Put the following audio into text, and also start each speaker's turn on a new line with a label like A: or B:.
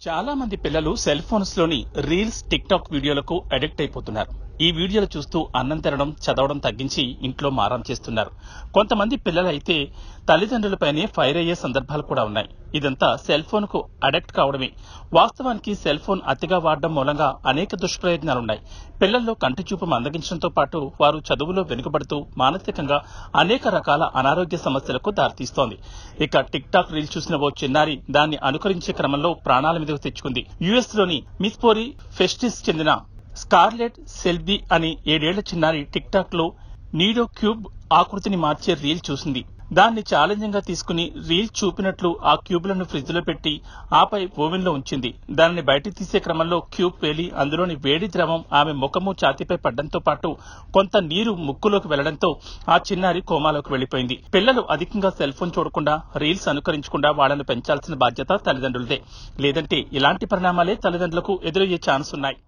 A: చాలా మంది పిల్లలు సెల్ ఫోన్స్ లోని రీల్స్, టిక్ టాక్ వీడియోలకు అడిక్ట్ అయిపోతున్నారు. ఈ వీడియోలు చూస్తూ అన్నం తినడం, చదవడం తగ్గించి ఇంట్లో మారం చేస్తున్నారు. కొంతమంది పిల్లలైతే తల్లిదండ్రులపైనే ఫైర్ అయ్యే సందర్భాలు కూడా ఉన్నాయి. ఇదంతా సెల్ ఫోన్ కు అడిక్ట్ కావడమే. వాస్తవానికి సెల్ ఫోన్ అతిగా వాడడం మూలంగా అనేక దుష్ప్రయోజనాలున్నాయి. పిల్లల్లో కంటి చూపు మందగించడంతో పాటు వారు చదువులో వెనుకబడుతూ మానసికంగా అనేక రకాల అనారోగ్య సమస్యలకు దారితీస్తోంది. ఇక టిక్ టాక్ రీల్ చూసిన ఓ చిన్నారి దాన్ని అనుకరించే క్రమంలో ప్రాణాల మీదకు తెచ్చుకుంది. యుఎస్ లోని మిస్పోరి ఫెస్టిస్ చెందిన స్కార్లెట్ సెల్బీ అనే 7 ఏళ్ల చిన్నారి టిక్ టాక్ లో నీడో క్యూబ్ ఆకృతిని మార్చే రీల్ చూసింది. దాన్ని ఛాలెంజింగ్ గా తీసుకుని రీల్ చూపినట్లు ఆ క్యూబ్లను ఫ్రిడ్జ్ లో పెట్టి ఆపై ఓవెన్ లో ఉంచింది. దానిని బయటికి తీసే క్రమంలో క్యూబ్ పేలి అందులోని వేడి ద్రవం ఆమె ముఖము, ఛాతీపై పడ్డంతో పాటు కొంత నీరు ముక్కులోకి వెళ్లడంతో ఆ చిన్నారి కోమాలోకి వెళ్లిపోయింది. పిల్లలు అధికంగా సెల్ ఫోన్ చూడకుండా, రీల్స్ అనుకరించకుండా వాళ్లను పెంచాల్సిన బాధ్యత తల్లిదండ్రులదే. లేదంటే ఇలాంటి పరిణామాలే తల్లిదండ్రులకు ఎదురయ్యే ఛాన్స్ ఉన్నాయి.